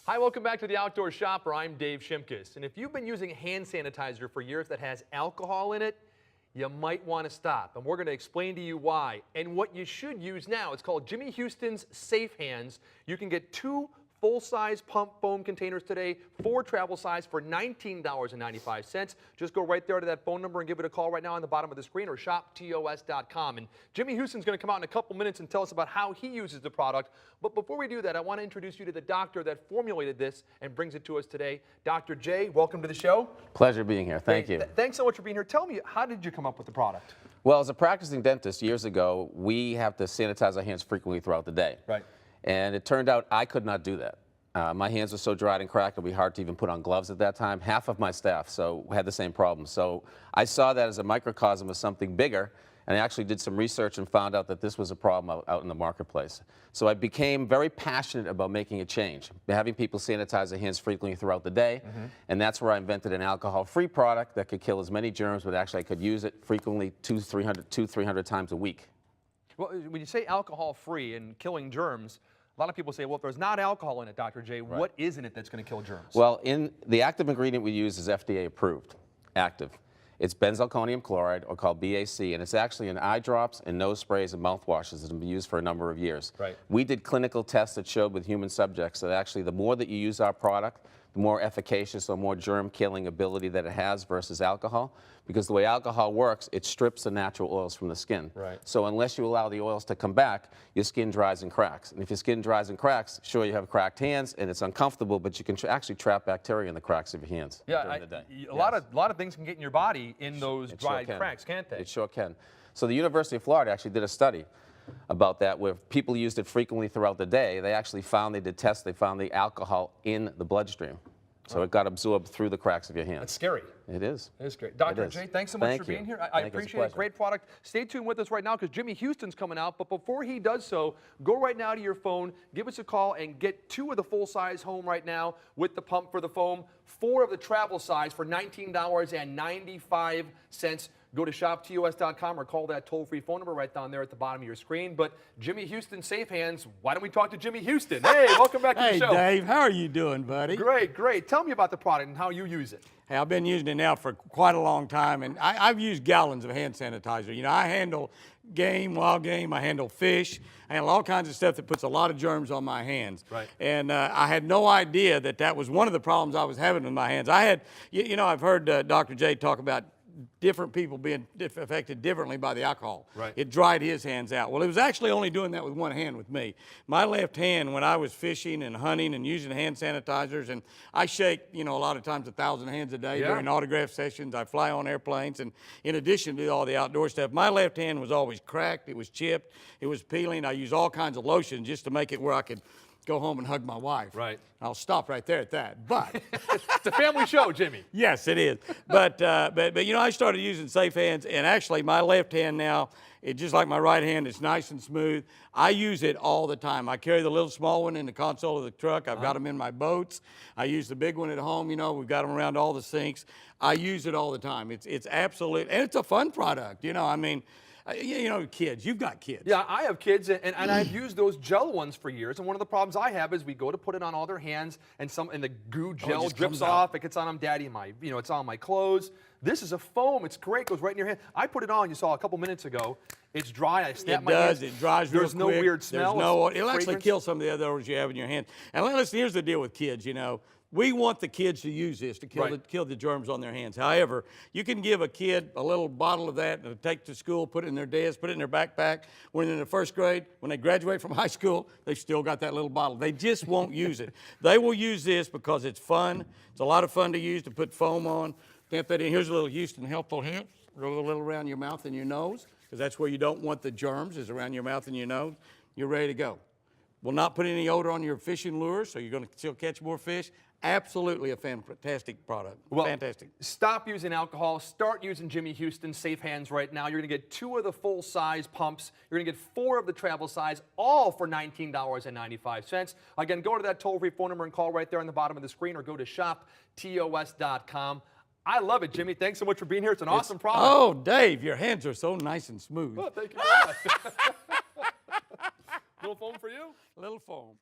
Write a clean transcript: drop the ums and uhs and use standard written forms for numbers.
Hi, welcome back to the Outdoor Shopper. I'm Dave Shimkus. And if you've been using hand sanitizer for years that has alcohol in it, you might want to stop. And we're going to explain to you why and what you should use now. It's called Jimmy Houston's safeHands. You can get 2 full-size pump foam containers today, 4 travel size for $19.95. Just go right there to that phone number and give it a call right now on the bottom of the screen or shoptos.com. And Jimmy Houston's going to come out in a couple minutes and tell us about how he uses the product. But before we do that, I want to introduce you to the doctor that formulated this and brings it to us today. Dr. J, welcome to the show. Pleasure being here. Thank you. Thanks so much for being here. Tell me, how did you come up with the product? Well, as a practicing dentist years ago, we have to sanitize our hands frequently throughout the day. Right. And it turned out I could not do that. My hands were so dried and cracked it would be hard to even put on gloves at that time. Half of my staff had the same problem. So I saw that as a microcosm of something bigger, and I actually did some research and found out that this was a problem out in the marketplace. So I became very passionate about making a change, having people sanitize their hands frequently throughout the day, and that's where I invented an alcohol-free product that could kill as many germs, but actually I could use it frequently 200-300 times a week. Well, when you say alcohol-free and killing germs, a lot of people say, well, if there's not alcohol in it, Dr. J, Right. what is in it that's going to kill germs? Well, the active ingredient we use is FDA approved, active. It's benzalkonium chloride, or called BAC, and it's actually in eye drops and nose sprays and mouthwashes that have been used for a number of years. Right. We did clinical tests that showed with human subjects that actually the more that you use our product, the more efficacious or more germ-killing ability that it has versus alcohol. Because the way alcohol works, it strips the natural oils from the skin. Right. So unless you allow the oils to come back, your skin dries and cracks. And if your skin dries and cracks, sure, you have cracked hands and it's uncomfortable, but you can actually trap bacteria in the cracks of your hands during the day. A lot of things can get in your body in those dried cracks, can't they? It sure can. So the University of Florida actually did a study about that where people used it frequently throughout the day. They actually found, they did tests, they found the alcohol in the bloodstream. So it got absorbed through the cracks of your hands. That's scary. It is. It is great. Dr. J, thanks so much for being here. I appreciate it. Great product. Stay tuned with us right now because Jimmy Houston's coming out. But before he does so, go right now to your phone, give us a call, and get 2 of the full-size home right now with the pump for the foam, 4 of the travel size for $19.95. Go to shoptos.com or call that toll-free phone number right down there at the bottom of your screen. But Jimmy Houston safeHands, why don't we talk to Jimmy Houston? Hey, welcome back to the show. Hey, Dave, how are you doing, buddy? Great, great. Tell me about the product and how you use it. Hey, I've been using it now for quite a long time, and I've used gallons of hand sanitizer. You know, I handle game, wild game, I handle fish, I handle all kinds of stuff that puts a lot of germs on my hands. Right. And I had no idea that was one of the problems I was having with my hands. I had, you know, I've heard Dr. J talk about different people being affected differently by the alcohol. Right. It dried his hands out. Well, it was actually only doing that with one hand with me. My left hand, when I was fishing and hunting and using hand sanitizers, and I shake, you know, a lot of times 1,000 hands a day during autograph sessions. I fly on airplanes, and in addition to all the outdoor stuff, my left hand was always cracked, it was chipped, it was peeling. I use all kinds of lotion just to make it where I could go home and hug my wife. Right. I'll stop right there at that. But it's a family show, Jimmy. Yes, it is. But you know, I started using safeHands, and actually my left hand now, it's just like my right hand. It's nice and smooth. I use it all the time. I carry the little small one in the console of the truck. I've got them in my boats. I use the big one at home. You know, we've got them around all the sinks. I use it all the time. It's absolute, and it's a fun product. You know, I mean, you know, kids, you've got kids. Yeah, I have kids, and I've used those gel ones for years, and one of the problems I have is we go to put it on all their hands, and the goo gel drips off, it gets on them, Daddy, it's on my clothes. This is a foam, it's great, goes right in your hand. I put it on, you saw a couple minutes ago, it's dry, I snap my hands. It dries real quick. There's no weird smell. It'll actually kill some of the other odors you have in your hands. And listen, here's the deal with kids, you know. We want the kids to use this to kill the germs on their hands. However, you can give a kid a little bottle of that and take to school, put it in their desk, put it in their backpack. When they're in the first grade, when they graduate from high school, they've still got that little bottle. They just won't use it. They will use this because it's fun. It's a lot of fun to use, to put foam on. Tamp that in. Here's a little Houston helpful hint. Roll a little around your mouth and your nose, because that's where you don't want the germs, is around your mouth and your nose. You're ready to go. Will not put any odor on your fishing lures, so you're going to still catch more fish. Absolutely a fantastic product. Well, fantastic. Stop using alcohol. Start using Jimmy Houston safeHands right now. You're going to get 2 of the full-size pumps. You're going to get 4 of the travel size, all for $19.95. Again, go to that toll-free phone number and call right there on the bottom of the screen, or go to shoptos.com. I love it, Jimmy. Thanks so much for being here. It's an awesome product. Oh, Dave, your hands are so nice and smooth. Oh, thank you very much. Little foam for you? Little foam.